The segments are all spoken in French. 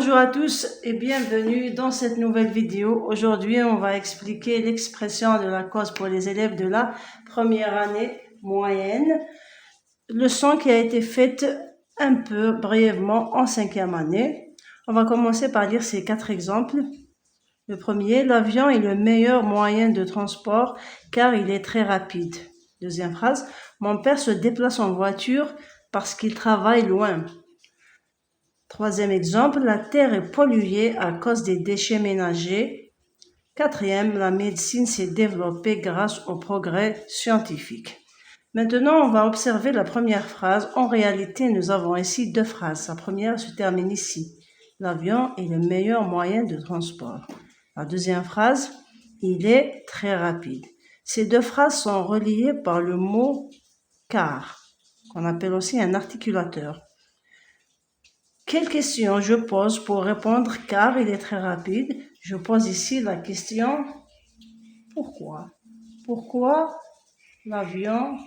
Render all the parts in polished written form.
Bonjour à tous et bienvenue dans cette nouvelle vidéo. Aujourd'hui, on va expliquer l'expression de la cause pour les élèves de la première année moyenne. Leçon qui a été faite un peu brièvement en 5e année. On va commencer par lire ces 4 exemples. Le premier, l'avion est le meilleur moyen de transport car il est très rapide. Deuxième phrase, mon père se déplace en voiture parce qu'il travaille loin. Troisième exemple, la terre est polluée à cause des déchets ménagers. Quatrième, la médecine s'est développée grâce au progrès scientifique. Maintenant, on va observer la première phrase. En réalité, nous avons ici 2 phrases. La première se termine ici. L'avion est le meilleur moyen de transport. La deuxième phrase, il est très rapide. Ces 2 phrases sont reliées par le mot car, qu'on appelle aussi un articulateur. Quelle question je pose pour répondre car il est très rapide? Je pose ici la question pourquoi? Pourquoi l'avion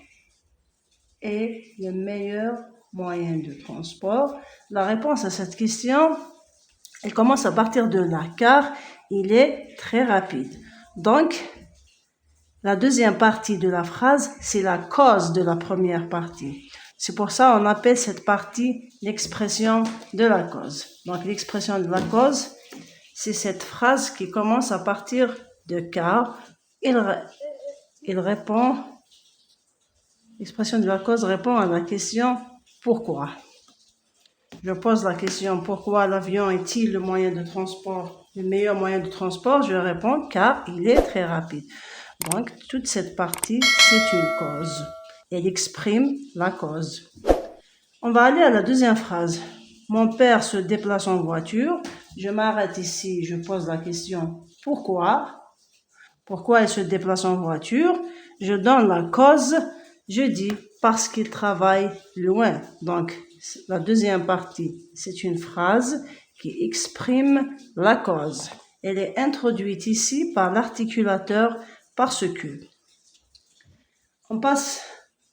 est le meilleur moyen de transport? La réponse à cette question, elle commence à partir de là, car il est très rapide. Donc, la deuxième partie de la phrase, c'est la cause de la première partie. C'est pour ça qu'on appelle cette partie l'expression de la cause. Donc, l'expression de la cause, c'est cette phrase qui commence à partir de car. L'expression de la cause répond à la question pourquoi. Je pose la question pourquoi l'avion est-il le moyen de transport, le meilleur moyen de transport? Je réponds car il est très rapide. Donc, toute cette partie, c'est une cause. Elle exprime la cause. On va aller à la deuxième phrase. Mon père se déplace en voiture. Je m'arrête ici, je pose la question pourquoi? Pourquoi il se déplace en voiture? Je donne la cause. Je dis parce qu'il travaille loin. Donc, la deuxième partie, c'est une phrase qui exprime la cause. Elle est introduite ici par l'articulateur parce que. On passe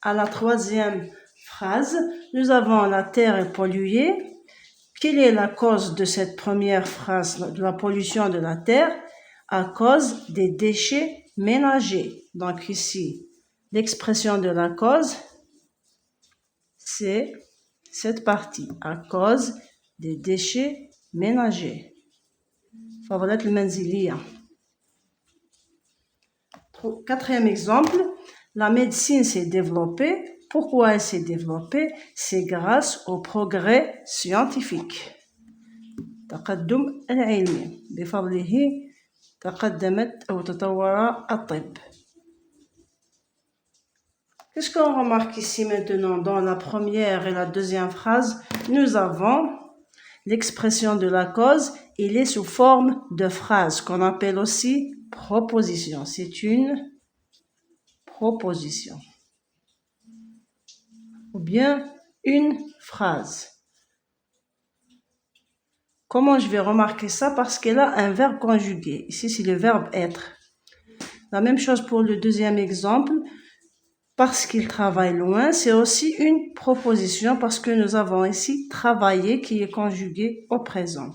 à la troisième phrase. Nous avons la terre est polluée. Quelle est la cause de cette première phrase, de la pollution de la terre? À cause des déchets ménagers. Donc ici, l'expression de la cause, c'est cette partie, à cause des déchets ménagers. Favolet al-manziliya. Quatrième exemple, la médecine s'est développée. Pourquoi elle s'est développée? C'est grâce au progrès scientifique. تقدم العلمي بفضله تقدمت أو تطور الطب. Qu'est-ce qu'on remarque ici maintenant dans la première et la deuxième phrase? Nous avons l'expression de la cause, il est sous forme de phrase qu'on appelle aussi proposition. C'est une proposition ou bien une phrase. Comment je vais remarquer ça? Parce qu'elle a un verbe conjugué. Ici, c'est le verbe être. La même chose pour le deuxième exemple. Parce qu'il travaille loin, c'est aussi une proposition parce que nous avons ici travailler qui est conjugué au présent.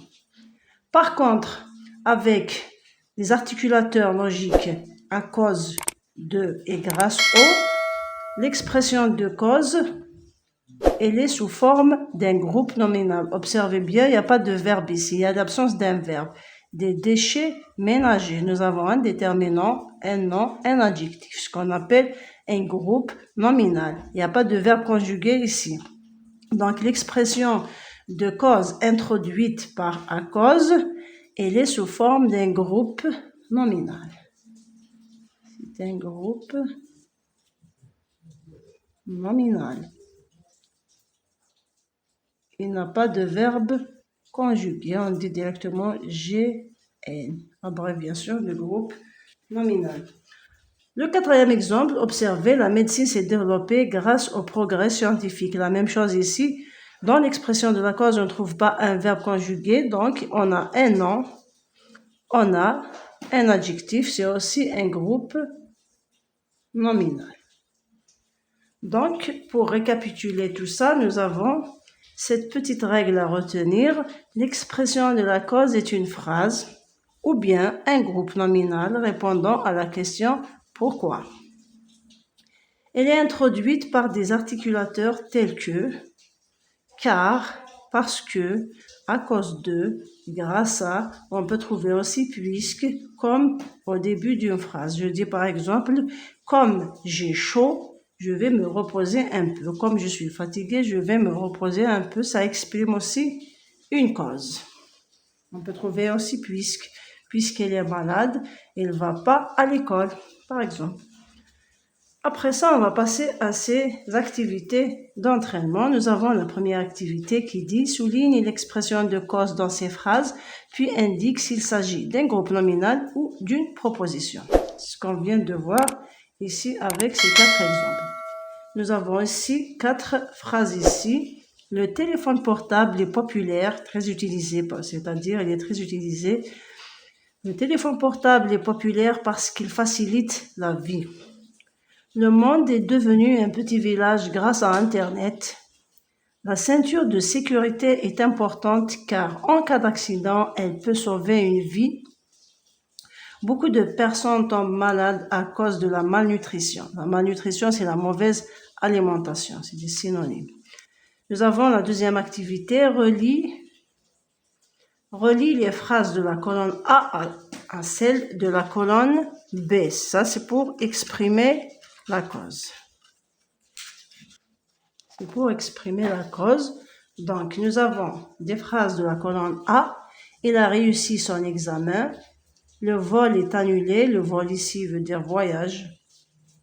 Par contre, avec les articulateurs logiques à cause de et grâce au, l'expression de cause, elle est sous forme d'un groupe nominal. Observez bien, il n'y a pas de verbe ici, il y a l'absence d'un verbe. Des déchets ménagers. Nous avons un déterminant, un nom, un adjectif, ce qu'on appelle un groupe nominal. Il n'y a pas de verbe conjugué ici. Donc, l'expression de cause introduite par à cause, elle est sous forme d'un groupe nominal. C'est un groupe nominal. Il n'a pas de verbe conjugué. On dit directement GN. Abréviation du groupe nominal. Le quatrième exemple, observez, la médecine s'est développée grâce au progrès scientifique. La même chose ici. Dans l'expression de la cause, on ne trouve pas un verbe conjugué. Donc, on a un nom, on a un adjectif. C'est aussi un groupe nominal. Donc, pour récapituler tout ça, nous avons Cette petite règle à retenir, l'expression de la cause est une phrase ou bien un groupe nominal répondant à la question « Pourquoi ?». Elle est introduite par des articulateurs tels que « car »,« parce que »,« à cause de »,« grâce à ». On peut trouver aussi « puisque », comme au début d'une phrase. Je dis par exemple « comme j'ai chaud », je vais me reposer un peu. Comme je suis fatiguée, je vais me reposer un peu. Ça exprime aussi une cause. On peut trouver aussi « puisque ». Puisqu'elle est malade, elle ne va pas à l'école, par exemple. Après ça, on va passer à ces activités d'entraînement. Nous avons la première activité qui dit « Souligne l'expression de cause dans ces phrases, puis indique s'il s'agit d'un groupe nominal ou d'une proposition ». C'est ce qu'on vient de voir ici avec ces 4 exemples. Nous avons ici 4 phrases ici. Le téléphone portable est populaire, très utilisé, c'est-à-dire il est très utilisé. Le téléphone portable est populaire parce qu'il facilite la vie. Le monde est devenu un petit village grâce à Internet. La ceinture de sécurité est importante car en cas d'accident, elle peut sauver une vie. Beaucoup de personnes tombent malades à cause de la malnutrition. La malnutrition, c'est la mauvaise alimentation, c'est des synonymes. Nous avons la deuxième activité, relie les phrases de la colonne A à celles de la colonne B. Ça, c'est pour exprimer la cause. C'est pour exprimer la cause. Donc, nous avons des phrases de la colonne A. Il a réussi son examen. Le vol est annulé. Le vol ici veut dire voyage.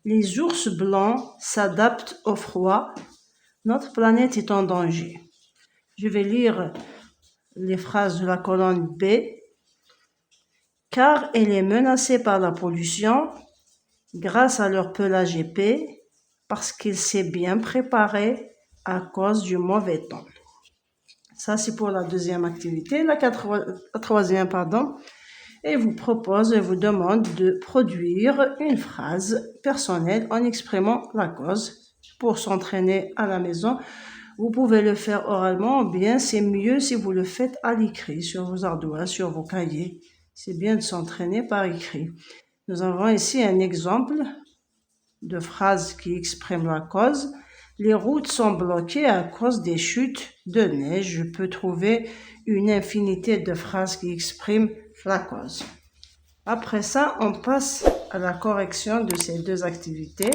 Les ours blancs s'adaptent au froid. Notre planète est en danger. Je vais lire les phrases de la colonne B. Car elle est menacée par la pollution, grâce à leur pelage épais, parce qu'il s'est bien préparé à cause du mauvais temps. Ça, c'est pour la deuxième activité. La troisième, et vous demande de produire une phrase personnelle en exprimant la cause pour s'entraîner à la maison. Vous pouvez le faire oralement, ou bien c'est mieux si vous le faites à l'écrit, sur vos ardoises, sur vos cahiers. C'est bien de s'entraîner par écrit. Nous avons ici un exemple de phrase qui exprime la cause. Les routes sont bloquées à cause des chutes de neige. Je peux trouver une infinité de phrases qui expriment la cause. Après ça, on passe à la correction de ces 2 activités.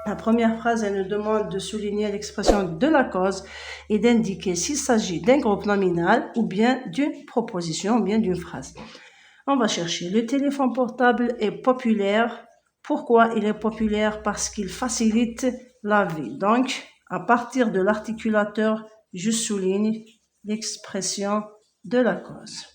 La première phrase, elle nous demande de souligner l'expression de la cause et d'indiquer s'il s'agit d'un groupe nominal ou bien d'une proposition ou bien d'une phrase. On va chercher. Le téléphone portable est populaire. Pourquoi il est populaire? Parce qu'il facilite la vie. Donc, à partir de l'articulateur, je souligne l'expression de la cause.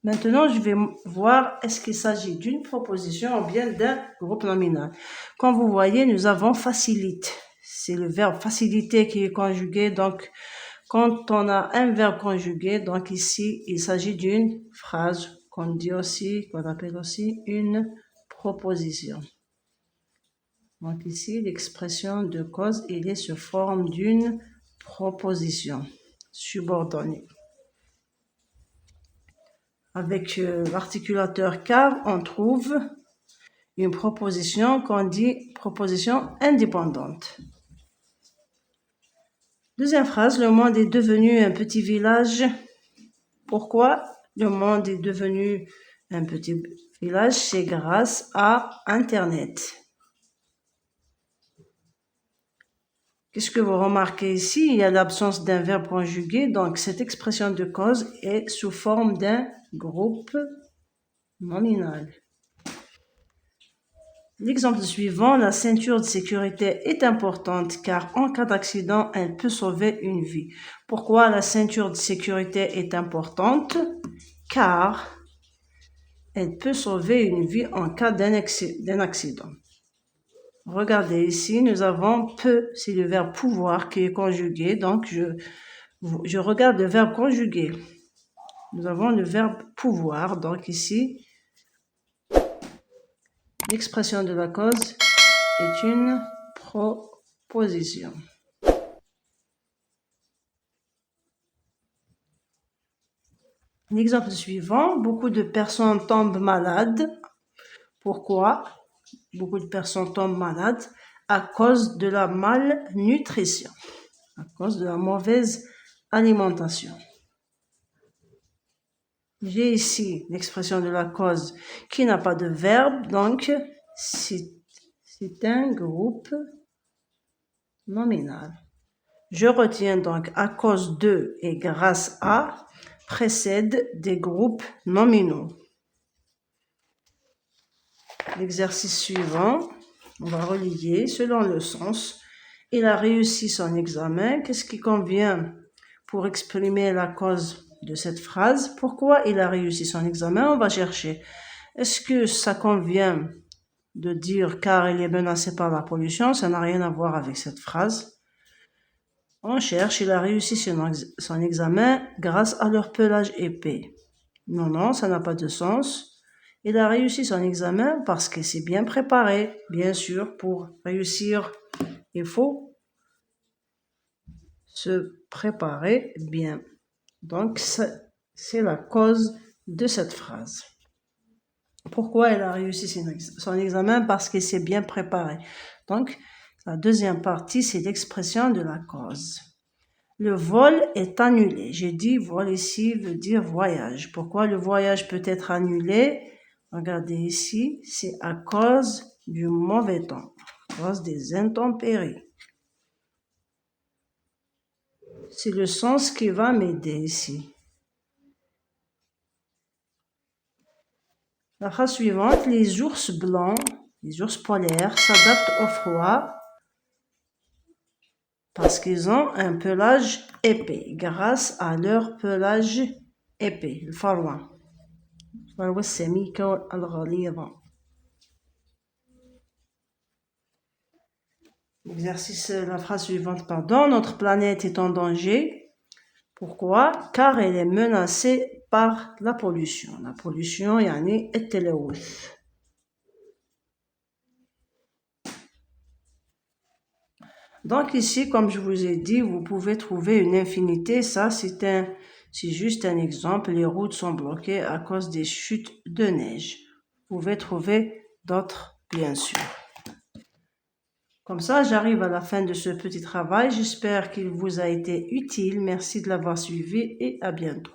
Maintenant, je vais voir est-ce qu'il s'agit d'une proposition ou bien d'un groupe nominal. Comme vous voyez, nous avons facilite. C'est le verbe faciliter qui est conjugué. Donc, quand on a un verbe conjugué, donc ici, il s'agit d'une phrase qu'on appelle aussi une proposition. Donc ici, l'expression de cause, il est sous forme d'une proposition subordonnée. Avec l'articulateur car, on trouve une proposition qu'on dit proposition indépendante. Deuxième phrase, le monde est devenu un petit village. Pourquoi le monde est devenu un petit village? C'est grâce à Internet. Qu'est-ce que vous remarquez ici? Il y a l'absence d'un verbe conjugué, donc cette expression de cause est sous forme d'un groupe nominal. L'exemple suivant, la ceinture de sécurité est importante car en cas d'accident, elle peut sauver une vie. Pourquoi la ceinture de sécurité est importante? Car elle peut sauver une vie en cas d'un accident. Regardez ici, nous avons peut, c'est le verbe pouvoir qui est conjugué, donc je regarde le verbe conjugué. Nous avons le verbe pouvoir, donc ici, l'expression de la cause est une proposition. L'exemple suivant, beaucoup de personnes tombent malades. Pourquoi? Beaucoup de personnes tombent malades à cause de la malnutrition, à cause de la mauvaise alimentation. J'ai ici l'expression de la cause qui n'a pas de verbe, donc c'est un groupe nominal. Je retiens donc à cause de et grâce à précède des groupes nominaux. L'exercice suivant, on va relier selon le sens. Il a réussi son examen. Qu'est-ce qui convient pour exprimer la cause de cette phrase? Pourquoi il a réussi son examen? On va chercher. Est-ce que ça convient de dire car il est menacé par la pollution? Ça n'a rien à voir avec cette phrase. On cherche, il a réussi son examen grâce à leur pelage épais. Non, ça n'a pas de sens. Il a réussi son examen parce qu'il s'est bien préparé. Bien sûr, pour réussir, il faut se préparer bien. Donc, c'est la cause de cette phrase. Pourquoi il a réussi son examen? Parce qu'il s'est bien préparé. Donc, la deuxième partie, c'est l'expression de la cause. Le vol est annulé. J'ai dit vol ici veut dire voyage. Pourquoi le voyage peut être annulé? Regardez ici, c'est à cause du mauvais temps, à cause des intempéries. C'est le sens qui va m'aider ici. La phrase suivante, les ours blancs, les ours polaires s'adaptent au froid parce qu'ils ont un pelage épais, grâce à leur pelage épais, le farwa. L'exercice, la phrase suivante, pardon. Notre planète est en danger. Pourquoi? Car elle est menacée par la pollution. La pollution, yani التلوث. Donc ici, comme je vous ai dit, vous pouvez trouver une infinité. Ça, c'est juste un exemple. Les routes sont bloquées à cause des chutes de neige. Vous pouvez trouver d'autres, bien sûr. Comme ça, j'arrive à la fin de ce petit travail. J'espère qu'il vous a été utile. Merci de l'avoir suivi et à bientôt.